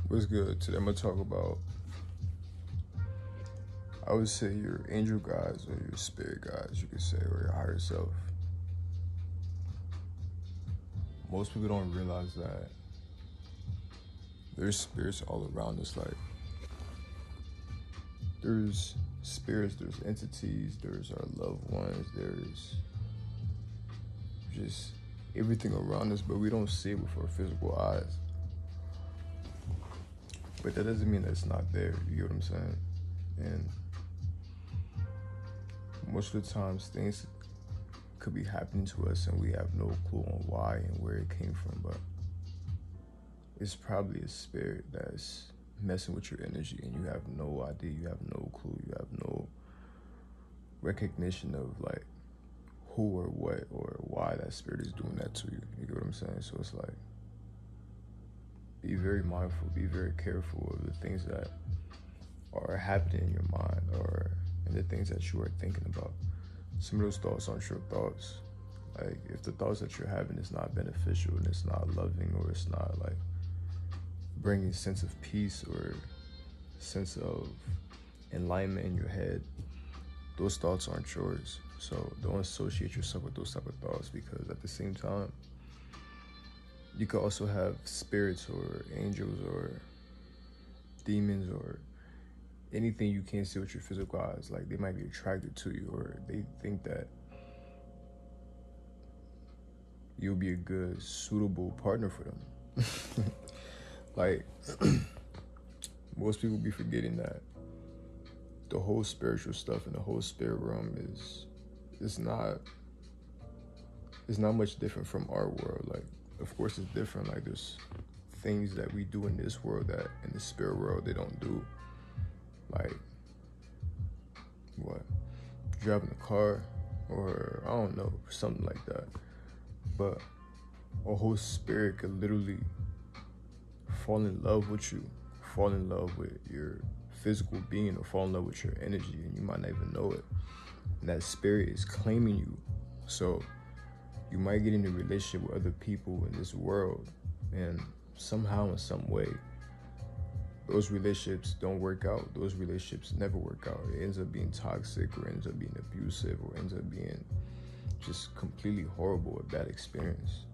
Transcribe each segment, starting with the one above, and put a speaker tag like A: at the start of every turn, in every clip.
A: What's good? Today I'm gonna talk about, I would say, your angel guides or your spirit guides, you could say, or your higher self. Most people don't realize that there's spirits all around us. Like, there's spirits, there's entities, there's our loved ones, there's just everything around us, but we don't see it with our physical eyes. But that doesn't mean that it's not there, you get what I'm saying? And most of the times things could be happening to us and we have no clue on why and where it came from, but it's probably a spirit that's messing with your energy and you have no idea, you have no clue, you have no recognition of like who or what or why that spirit is doing that to you. You get what I'm saying? So it's like, be very mindful, be very careful of the things that are happening in your mind or in the things that you are thinking about. Some of those thoughts aren't your thoughts. Like, if the thoughts that you're having is not beneficial and it's not loving or it's not like bringing a sense of peace or sense of enlightenment in your head, those thoughts aren't yours. So don't associate yourself with those type of thoughts, because at the same time, you could also have spirits or angels or demons or anything you can't see with your physical eyes. Like, they might be attracted to you, or they think that you'll be a good, suitable partner for them. Like, most people be forgetting that the whole spiritual stuff and the whole spirit realm is not much different from our world. Like, of course it's different. Like, there's things that we do in this world that in the spirit world they don't do. Like, what? Driving a car, or I don't know, something like that. But a whole spirit could literally fall in love with you, fall in love with your physical being, or fall in love with your energy, and you might not even know it. And that spirit is claiming you. So you might get in a relationship with other people in this world, and somehow, in some way, those relationships don't work out. Those relationships never work out. It ends up being toxic, or ends up being abusive, or ends up being just completely horrible, a bad experience.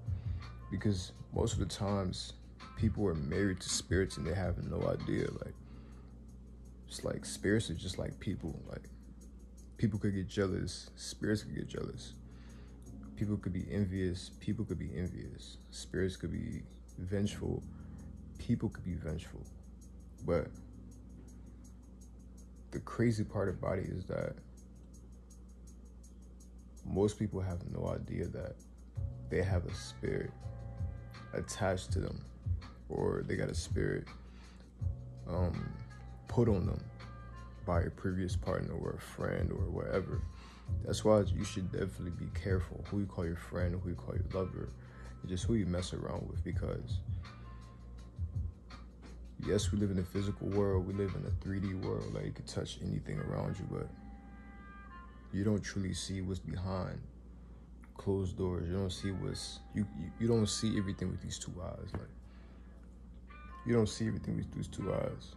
A: Because most of the times, people are married to spirits and they have no idea. Like, it's like spirits are just like people. Like, people could get jealous, spirits could get jealous. People could be envious, people could be envious. Spirits could be vengeful, people could be vengeful. But the crazy part about it is that most people have no idea that they have a spirit attached to them, or they got a spirit put on them by a previous partner or a friend or whatever. That's why you should definitely be careful who you call your friend, who you call your lover, and just who you mess around with. Because yes, we live in a physical world, we live in a 3D world, like you can touch anything around you, but you don't truly see what's behind closed doors. You don't see you don't see everything with these two eyes. Like, you don't see everything with these two eyes.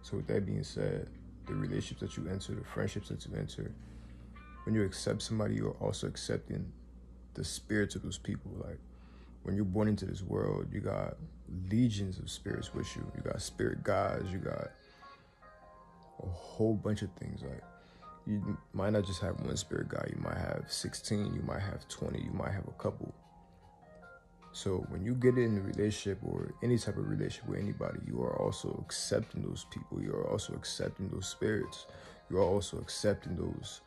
A: So with that being said, the relationships that you enter, the friendships that you enter, when you accept somebody, you're also accepting the spirits of those people. Like, when you're born into this world, you got legions of spirits with you. You got spirit guides, you got a whole bunch of things. Like, you might not just have one spirit guide, you might have 16, you might have 20, you might have a couple. So when you get in a relationship or any type of relationship with anybody, you are also accepting those people. You are also accepting those spirits. You are also accepting those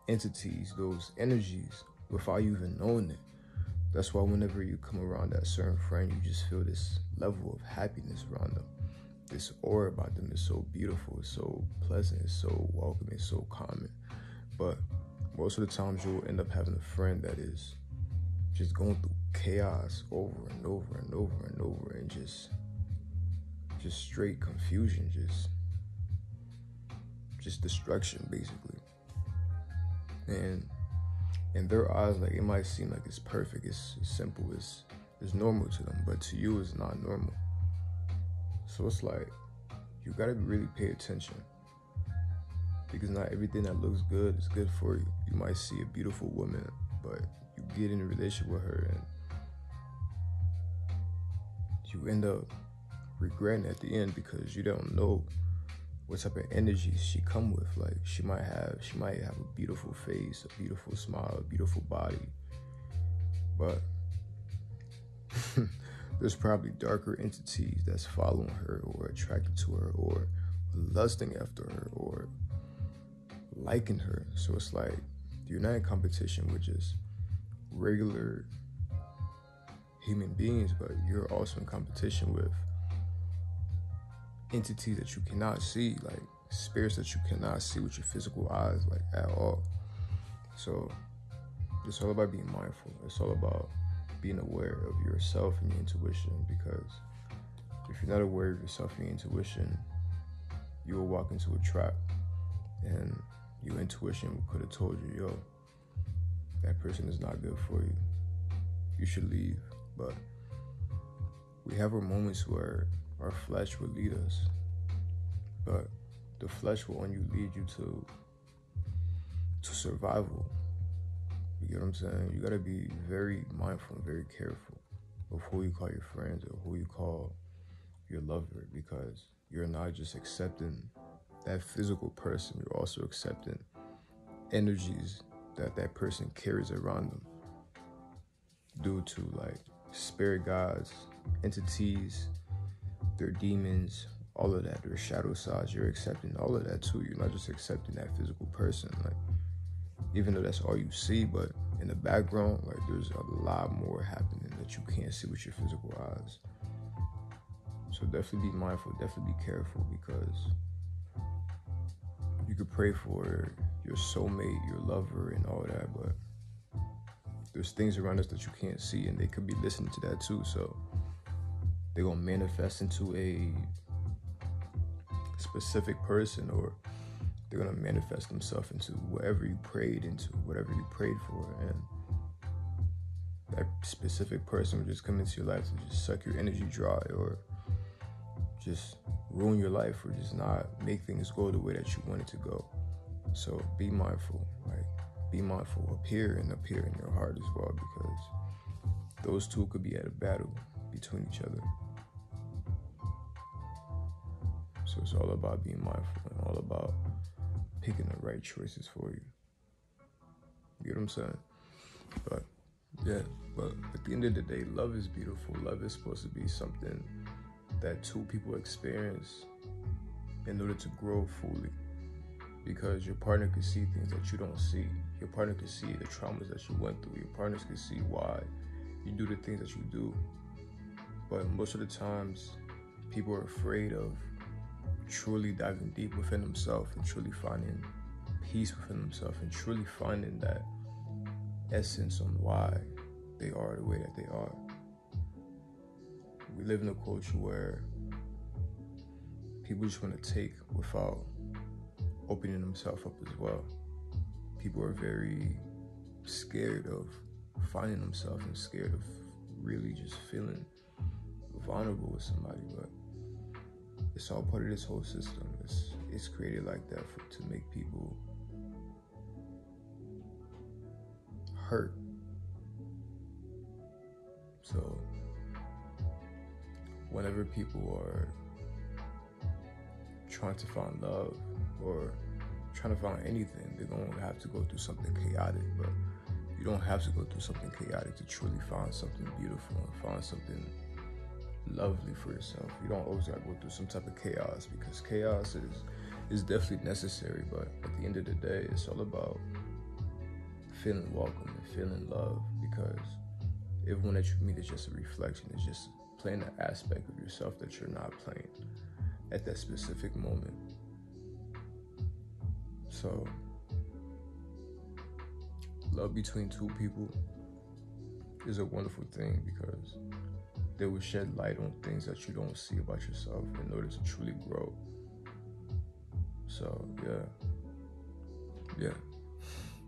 A: entities, those energies, without you even knowing it. That's why whenever you come around that certain friend, you just feel this level of happiness around them. This aura about them is so beautiful, it's so pleasant, it's so welcoming, it's so calming. But most of the times you'll end up having a friend that is just going through chaos over and over and over and over, and just straight confusion, just destruction, basically. And in their eyes, like, it might seem like it's perfect, it's simple, it's is normal to them, but to you it's not normal. So it's like, you gotta really pay attention, because not everything that looks good is good for you. You might see a beautiful woman, but you get in a relationship with her and you end up regretting at the end, because you don't know what type of energy she come with. Like, she might have a beautiful face, a beautiful smile, a beautiful body, but there's probably darker entities that's following her or attracted to her or lusting after her or liking her. So it's like, you're not in competition with just regular human beings, but you're also in competition with entities that you cannot see, like spirits that you cannot see with your physical eyes, like at all. So it's all about being mindful. It's all about being aware of yourself and your intuition, because if you're not aware of yourself and your intuition, you will walk into a trap, and your intuition could have told you, yo, that person is not good for you. You should leave. But we have our moments where our flesh will lead us, but the flesh will only lead you to survival. You get what I'm saying? You gotta be very mindful and very careful of who you call your friends or who you call your lover, because you're not just accepting that physical person, you're also accepting energies that person carries around them, due to like spirit guides, entities, their demons, all of that, their shadow sides. You're accepting all of that too. You're not just accepting that physical person, like, even though that's all you see, but in the background, like, there's a lot more happening that you can't see with your physical eyes. So definitely be mindful, definitely be careful, because you could pray for your soulmate, your lover, and all that, but there's things around us that you can't see, and they could be listening to that too. So they're gonna manifest into a specific person, or they're gonna manifest themselves into whatever you prayed for, and that specific person will just come into your life to just suck your energy dry, or just ruin your life, or just not make things go the way that you want it to go. So be mindful, like, be mindful up here and in your heart as well, because those two could be at a battle between each other. So it's all about being mindful and all about picking the right choices for you. You get what I'm saying? But yeah, but at the end of the day, love is beautiful. Love is supposed to be something that two people experience in order to grow fully, because your partner can see things that you don't see. Your partner can see the traumas that you went through. Your partners can see why you do the things that you do. But most of the times, people are afraid of truly diving deep within themselves and truly finding peace within themselves and truly finding that essence on why they are the way that they are. We live in a culture where people just want to take without opening themselves up as well. People are very scared of finding themselves and scared of really just feeling vulnerable with somebody, but it's all part of this whole system. It's created like that to make people hurt. So whenever people are trying to find love or trying to find anything, they're going to have to go through something chaotic, but you don't have to go through something chaotic to truly find something beautiful and find something lovely for yourself. You don't always gotta go through some type of chaos, because chaos is definitely necessary, but at the end of the day, it's all about feeling welcome and feeling love, because everyone that you meet is just a reflection. It's just playing an aspect of yourself that you're not playing at that specific moment. So love between two people is a wonderful thing, because they will shed light on things that you don't see about yourself in order to truly grow. So yeah.